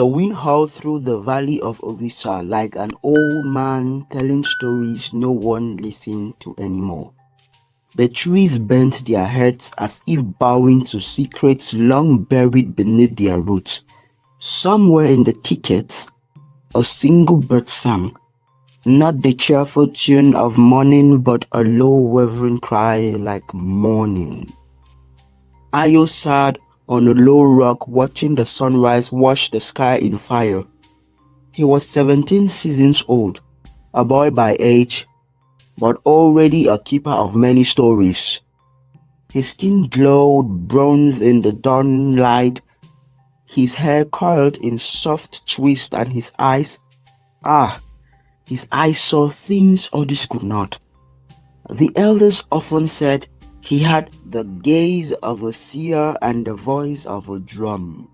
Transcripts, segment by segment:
The wind howled through the valley of Orissa like an old man telling stories no one listened to anymore. The trees bent their heads as if bowing to secrets long buried beneath their roots. Somewhere in the thickets, a single bird sang, not the cheerful tune of morning, but a low wavering cry like mourning. Ayo sat on a low rock watching the sunrise wash the sky in fire. He was 17 seasons old, a boy by age, but already a keeper of many stories. His skin glowed bronze in the dawn light, his hair curled in soft twists, and his eyes saw things others could not. The elders often said he had the gaze of a seer and the voice of a drum.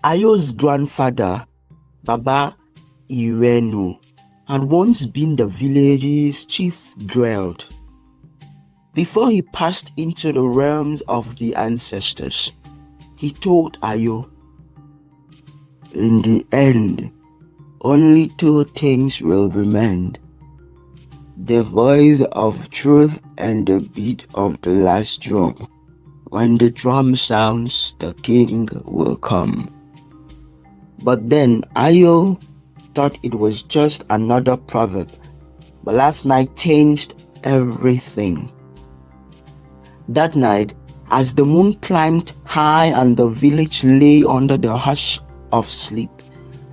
Ayo's grandfather, Baba Irenu, had once been the village's chief greld. Before he passed into the realms of the ancestors, he told Ayo, "In the end, only two things will remain: the voice of truth and the beat of the last drum. When the drum sounds, the king will come." But then Ayo thought it was just another proverb. But last night changed everything. That night, as the moon climbed high and the village lay under the hush of sleep,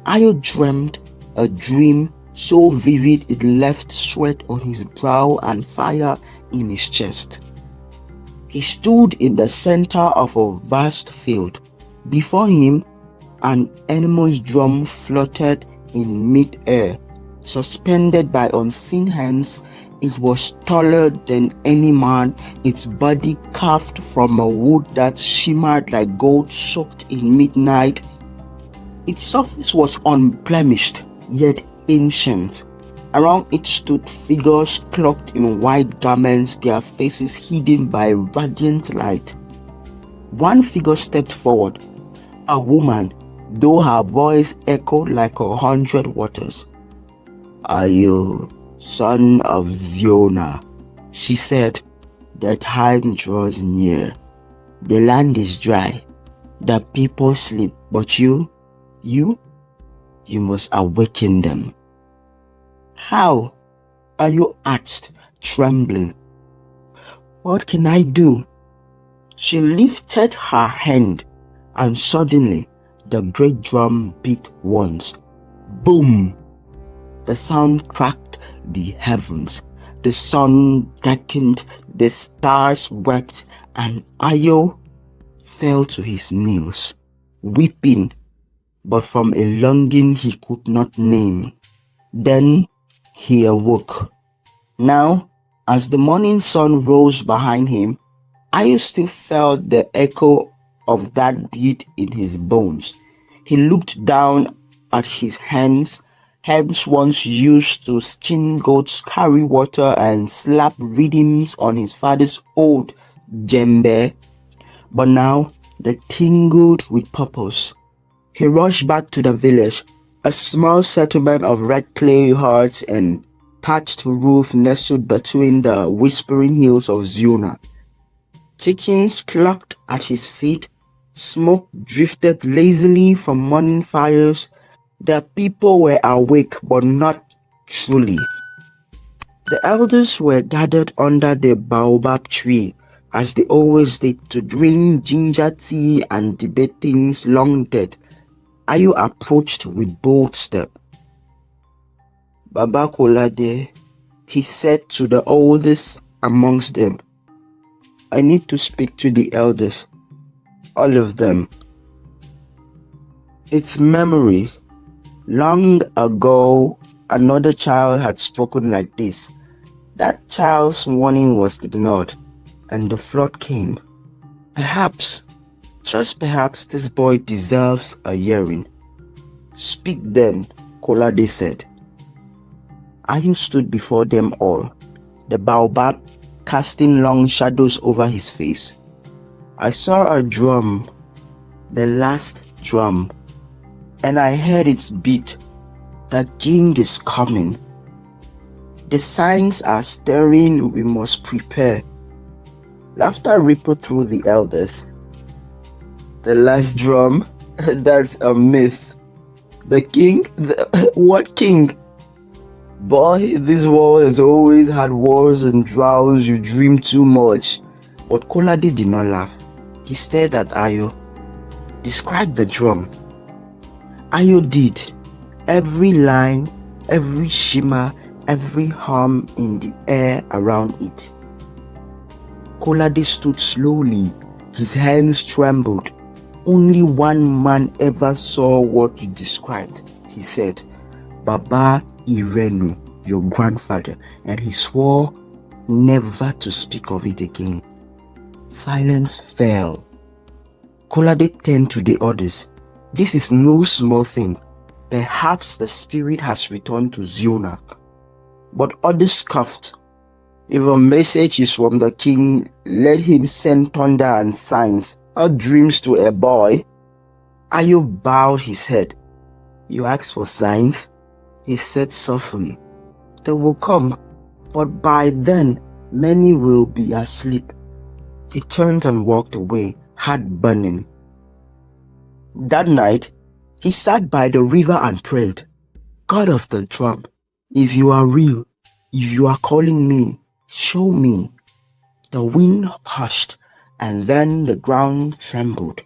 Ayo dreamed a dream so vivid it left sweat on his brow and fire in his chest. He stood in the center of a vast field. Before him, an enormous drum floated in mid-air. Suspended by unseen hands, it was taller than any man, its body carved from a wood that shimmered like gold soaked in midnight. Its surface was unblemished, yet ancient. Around it stood figures cloaked in white garments, their faces hidden by radiant light. One figure stepped forward, a woman, though her voice echoed like 100 waters. "Ayo, son of Ziona," she said, "the time draws near. The land is dry, the people sleep, but you must awaken them." "How?" Ayo asked, trembling. "What can I do?" She lifted her hand, and suddenly the great drum beat once. Boom! The sound cracked the heavens. The sun darkened, the stars wept, and Ayo fell to his knees, weeping, but from a longing he could not name. Then he awoke. Now, as the morning sun rose behind him, Ayo still felt the echo of that beat in his bones. He looked down at his hands once used to skin goats, carry water, and slap rhythms on his father's old djembe, but now they tingled with purpose. He rushed back to the village, a small settlement of red clay huts and thatched roof nestled between the whispering hills of Ziona. Chickens clucked at his feet, smoke drifted lazily from morning fires. The people were awake, but not truly. The elders were gathered under the baobab tree, as they always did, to drink ginger tea and debate things long dead. Ayo approached with bold step. "Baba Kolade," he said to the oldest amongst them, "I need to speak to the elders, all of them. It's memories. Long ago, another child had spoken like this. That child's warning was ignored, and the flood came. Perhaps, just perhaps, this boy deserves a hearing." "Speak then," Kolade said. Ayu stood before them all, the baobab casting long shadows over his face. "I saw a drum, the last drum, and I heard its beat. The king is coming. The signs are stirring, we must prepare. Laughter rippled through the elders. The last drum? That's a myth. The king? What king? Boy, this world has always had wars and droughts. You dream too much. But Kolade did not laugh. He stared at Ayo. Describe the drum. Ayo did. Every line, every shimmer, every hum in the air around it. Kolade stood slowly. His hands trembled. Only one man ever saw what you described, he said. Baba Irenu, your grandfather, and he swore never to speak of it again. Silence fell. Kolade turned to the others. This is no small thing. Perhaps the spirit has returned to Ziona. But others scoffed. If a message is from the king, let him send thunder and signs, not dreams to a boy. Ayo bowed his head. You asked for signs? He said softly. They will come, but by then many will be asleep. He turned and walked away, heart burning. That night, he sat by the river and prayed. God of the drum, if you are real, if you are calling me, show me. The wind hushed, and then the ground trembled.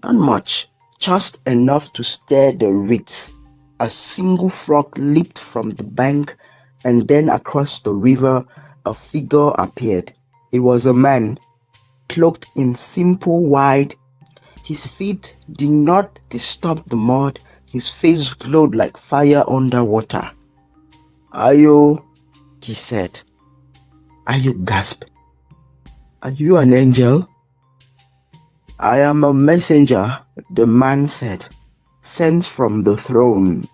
Not much, just enough to stir the reeds. A single frog leaped from the bank, and then across the river a figure appeared. It was a man, cloaked in simple white. His feet did not disturb the mud. His face glowed like fire underwater. Ayo, he said. Ayo gasped. Are you an angel? I am a messenger, the man said, sent from the throne.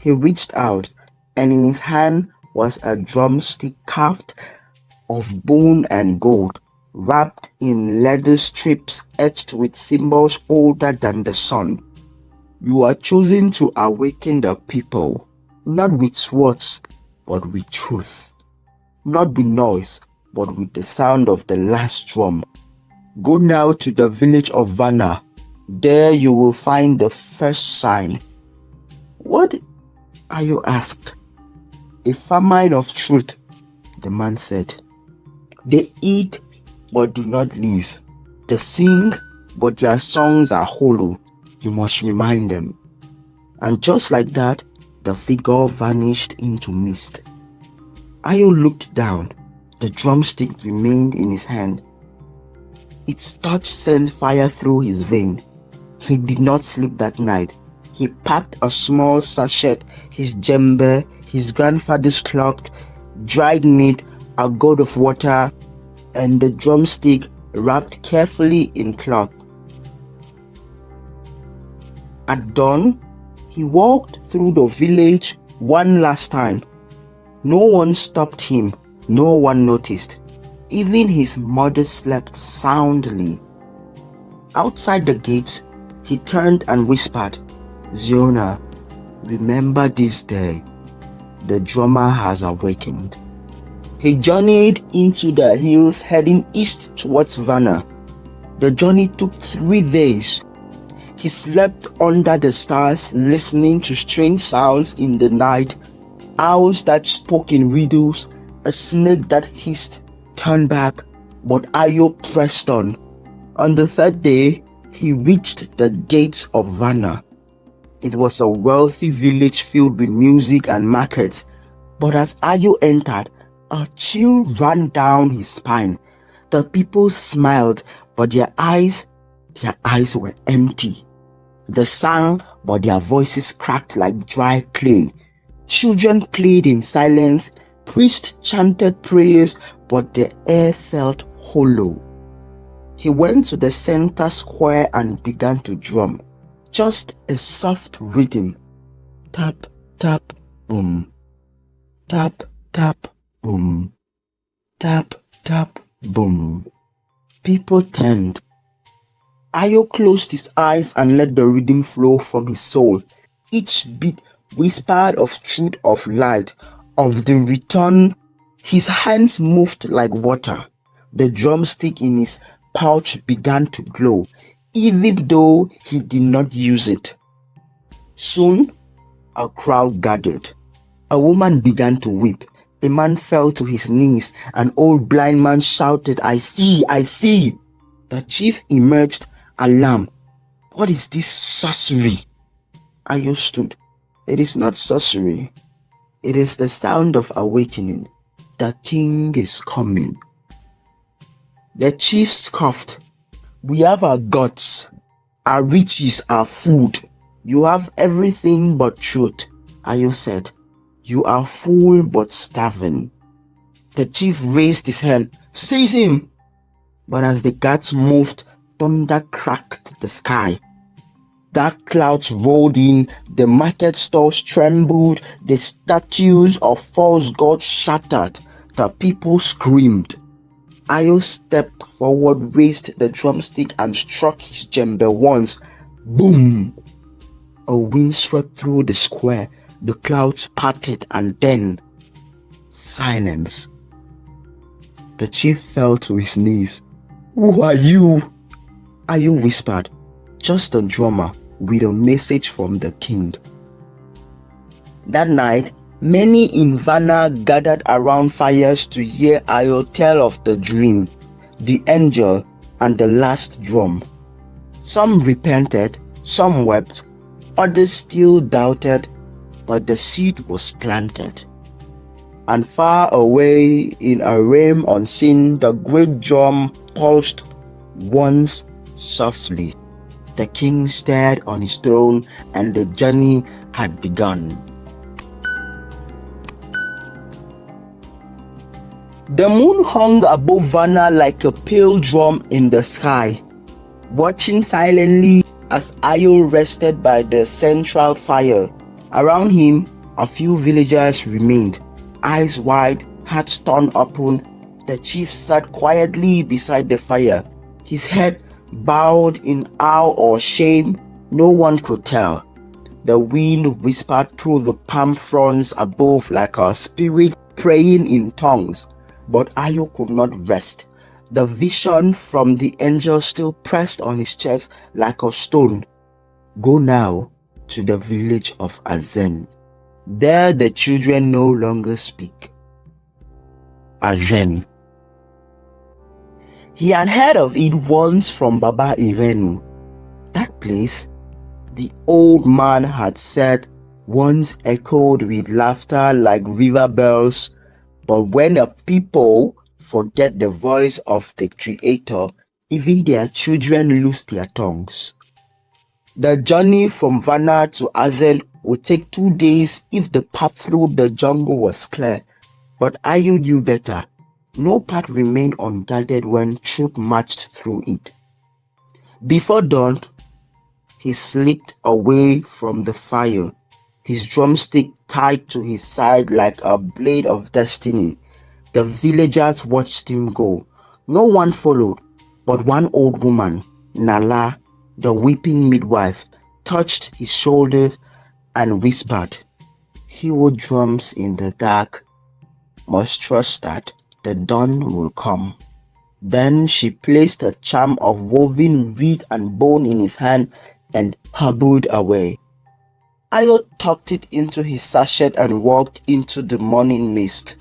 He reached out, and in his hand was a drumstick carved of bone and gold, wrapped in leather strips etched with symbols older than the sun. You are chosen to awaken the people, not with swords, but with truth. Not with noise, but with the sound of the last drum. Go now to the village of Vanna. There you will find the first sign. What? Ayo asked. A famine of truth, the man said. They eat, but do not live. They sing, but their songs are hollow. You must remind them. And just like that, the figure vanished into mist. Ayo looked down. The drumstick remained in his hand. Its touch sent fire through his vein. He did not sleep that night. He packed a small sachet, his djembe, his grandfather's clock, dried meat, a gourd of water, and the drumstick wrapped carefully in cloth. At dawn, he walked through the village one last time. No one stopped him. No one noticed. Even his mother slept soundly. Outside the gate, he turned and whispered, Ziona, remember this day. The drummer has awakened. He journeyed into the hills heading east towards Vanna. The journey took 3 days. He slept under the stars, listening to strange sounds in the night, owls that spoke in riddles, a snake that hissed. Turned back, but Ayo pressed on. On the 3rd day, he reached the gates of Vanna. It was a wealthy village filled with music and markets, but as Ayo entered, a chill ran down his spine. The people smiled, but their eyes were empty. They sang, but their voices cracked like dry clay. Children played in silence. Priests chanted prayers, but the air felt hollow. He went to the center square and began to drum. Just a soft rhythm. Tap, tap, boom. Tap, tap, boom. Tap, tap, boom. People turned. Ayo closed his eyes and let the rhythm flow from his soul. Each beat whispered of truth, of light, of the return. His hands moved like water. The drumstick in his pouch began to glow, even though he did not use it. Soon, a crowd gathered. A woman began to weep. A man fell to his knees. An old blind man shouted, "I see, I see." The chief emerged, alarmed. "What is this sorcery?" Ayo stood. "It is not sorcery. It is the sound of awakening. The king is coming." The chief scoffed. "We have our gods, our riches, our food. You have everything but truth." Ayo said, "You are full but starving." The chief raised his hand. "Seize him!" But as the guards moved, thunder cracked the sky. Dark clouds rolled in, the market stalls trembled, the statues of false gods shattered, the people screamed. Ayo stepped forward, raised the drumstick and struck his djembe once. Boom! A wind swept through the square, the clouds parted, and then silence. The chief fell to his knees. "Who are you?" Ayo whispered, "Just a drummer with a message from the king." That night, many in Vanna gathered around fires to hear Ayo tell of the dream, the angel, and the last drum. Some repented, some wept, others still doubted, but the seed was planted. And far away in a realm unseen, the great drum pulsed once softly. The king stared on his throne, and the journey had begun. The moon hung above Vanna like a pale drum in the sky, watching silently as Ayo rested by the central fire. Around him, a few villagers remained, eyes wide, hearts torn open. The chief sat quietly beside the fire, his head bowed in awe or shame. No one could tell. The wind whispered through the palm fronds above like a spirit praying in tongues. But Ayo could not rest. The vision from the angel still pressed on his chest like a stone. "Go now to the village of Azen. There the children no longer speak." Azen. He had heard of it once from Baba Irenu. That place, the old man had said, once echoed with laughter like river bells. But when a people forget the voice of the Creator, even their children lose their tongues. The journey from Vanna to Azen would take 2 days if the path through the jungle was clear. But Ayu knew better. No path remained unguarded when truth marched through it. Before dawn, he slipped away from the fire, his drumstick tied to his side like a blade of destiny. The villagers watched him go. No one followed, but one old woman, Nala, the weeping midwife, touched his shoulder and whispered, "He who drums in the dark must trust that the dawn will come." Then she placed a charm of woven reed and bone in his hand and hobbled away. Ayo tucked it into his sachet and walked into the morning mist.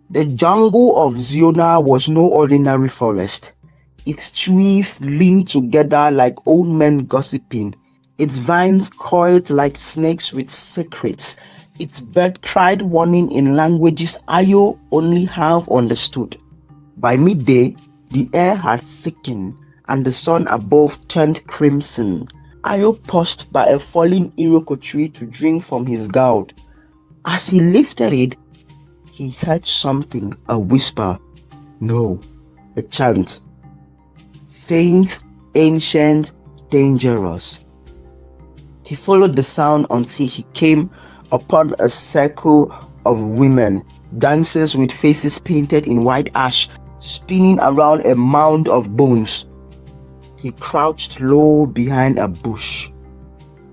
The jungle of Ziona was no ordinary forest. Its trees leaned together like old men gossiping. Its vines coiled like snakes with secrets. Its bird cried warning in languages Ayo only half understood. By midday, the air had thickened and the sun above turned crimson. Ayo paused by a fallen iroko tree to drink from his gourd. As he lifted it, he heard something, a whisper. No, a chant. Faint, ancient, dangerous. He followed the sound until he came upon a circle of women, dancers with faces painted in white ash, spinning around a mound of bones. He crouched low behind a bush.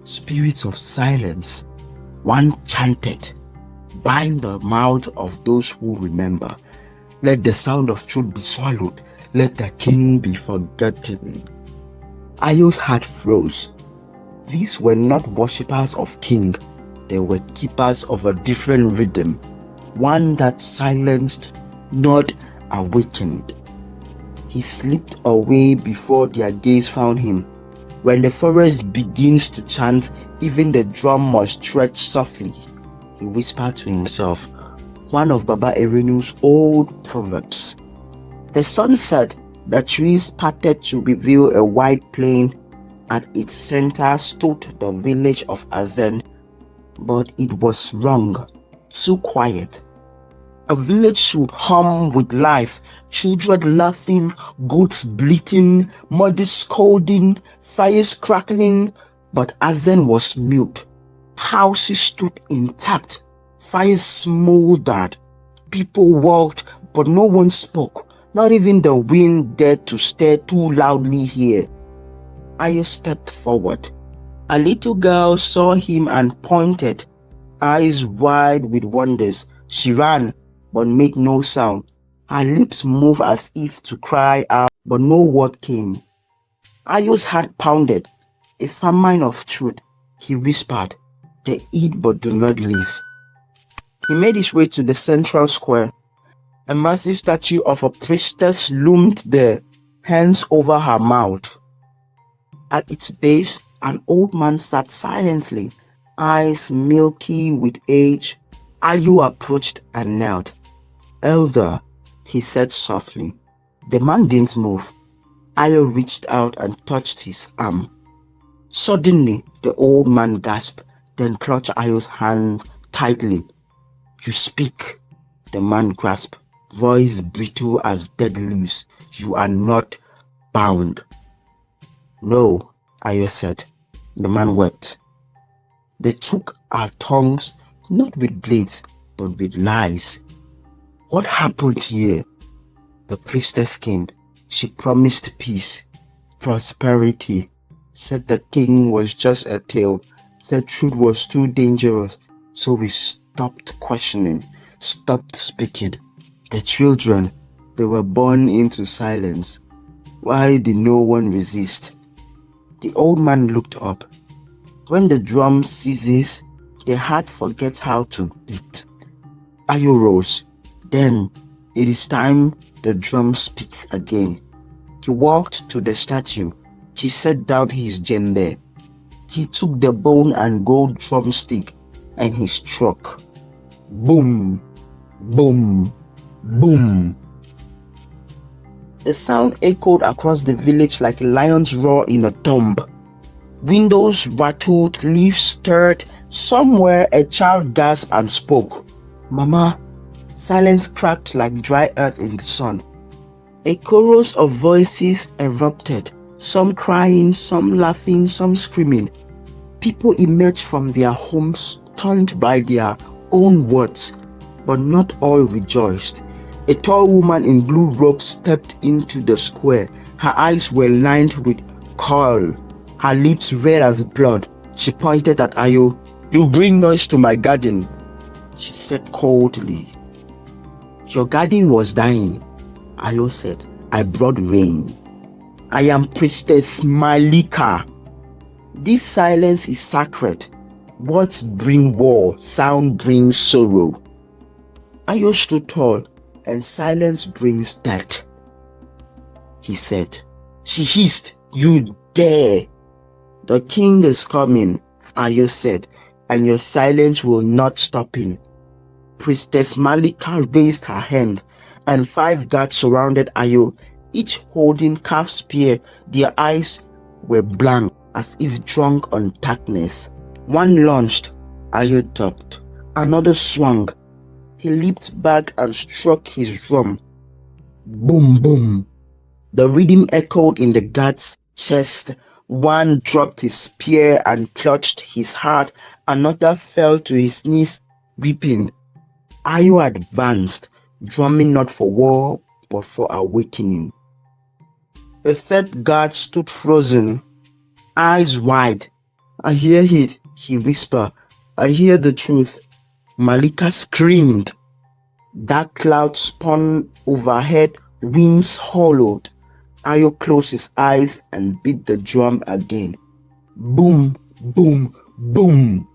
"Spirits of silence," one chanted, "bind the mouth of those who remember. Let the sound of truth be swallowed. Let the king be forgotten." Ayo's heart froze. These were not worshippers of king. They were keepers of a different rhythm, one that silenced, not awakened. He slipped away before their gaze found him. When the forest begins to chant, even the drum must tread softly, he whispered to himself, one of Baba Erinu's old proverbs. The sun set, the trees parted to reveal a wide plain. At its center stood the village of Azen, but it was wrong, too quiet. A village should hum with life, children laughing, goats bleating, mothers scolding, fires crackling, but Azen was mute. Houses stood intact, fires smoldered, people walked, but no one spoke, not even the wind dared to stir too loudly here. Ayo stepped forward. A little girl saw him and pointed, eyes wide with wonders. She ran, but made no sound. Her lips moved as if to cry out, but no word came. Ayo's heart pounded. A famine of truth. He whispered, "They eat but do not live." He made his way to the central square. A massive statue of a priestess loomed there, hands over her mouth. At its base, an old man sat silently, eyes milky with age. Ayo approached and knelt. "Elder," he said softly. The man didn't move. Ayo reached out and touched his arm. Suddenly, the old man gasped, then clutched Ayo's hand tightly. "You speak," the man grasped, voice brittle as dead leaves. "You are not bound." "No," Ayo said. The man wept. "They took our tongues, not with blades, but with lies." "What happened here?" The priestess came. She promised peace, prosperity, said the king was just a tale, said truth was too dangerous, so we stopped questioning, stopped speaking. The children, they were born into silence. Why did no one resist? The old man looked up. When the drum ceases, the heart forgets how to beat. Ayo rose. Then, it is time the drum speaks again. He walked to the statue. He set down his djembe. He took the bone and gold drumstick and he struck. Boom, boom, boom. The sound echoed across the village like a lion's roar in a tomb. Windows rattled, leaves stirred. Somewhere a child gasped and spoke. "Mama." Silence cracked like dry earth in the sun. A chorus of voices erupted, some crying, some laughing, some screaming. People emerged from their homes, stunned by their own words, but not all rejoiced. A tall woman in blue robes stepped into the square. Her eyes were lined with coal, her lips red as blood. She pointed at Ayo. "You bring noise to my garden," she said coldly. "Your garden was dying," Ayo said. "I brought rain. I am Priestess Malika." This silence is sacred. Words bring war, sound brings sorrow. Ayo stood tall, and silence brings death. He said. She hissed, "You dare!" "The king is coming," Ayo said, "and your silence will not stop him." Priestess Malika raised her hand, and 5 guards surrounded Ayo, each holding carved spear. Their eyes were blank, as if drunk on darkness. One launched, Ayo ducked. Another swung. He leaped back and struck his drum. Boom, boom. The rhythm echoed in the guard's chest. One dropped his spear and clutched his heart. Another fell to his knees, weeping. Ayo advanced, drumming not for war, but for awakening. A third guard stood frozen, eyes wide. "I hear it," he whispered. "I hear the truth." Malika screamed. Dark clouds spun overhead, wings hollowed. Ayo closed his eyes and beat the drum again. Boom, boom, boom.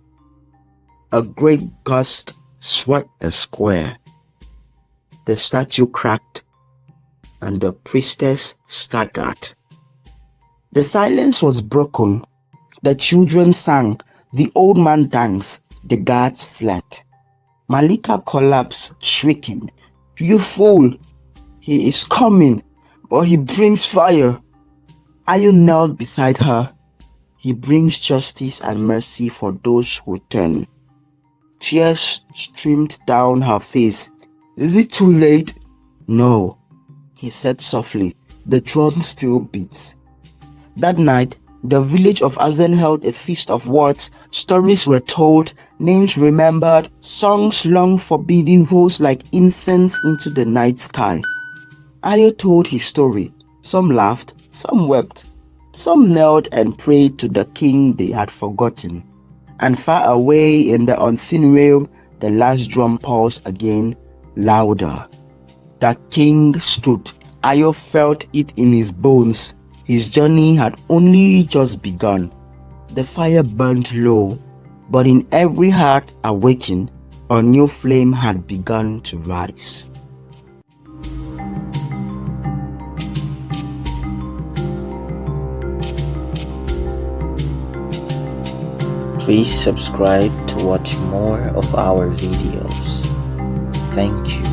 A great gust swept the square. The statue cracked, and the priestess staggered. The silence was broken. The children sang, the old man danced, the guards fled. Malika collapsed, shrieking, "You fool! He is coming, but he brings fire." Ayo knelt beside her. "He brings justice and mercy for those who turn." Tears streamed down her face. "Is it too late?" "No," he said softly. "The drum still beats." That night, the village of Azen held a feast of words. Stories were told, names remembered, songs long forbidden rose like incense into the night sky. Ayo told his story. Some laughed, some wept, some knelt and prayed to the king they had forgotten. And far away in the unseen realm, the last drum paused again, louder. The king stood. Ayo felt it in his bones. His journey had only just begun. The fire burned low, but in every heart awakened, a new flame had begun to rise. Please subscribe to watch more of our videos. Thank you.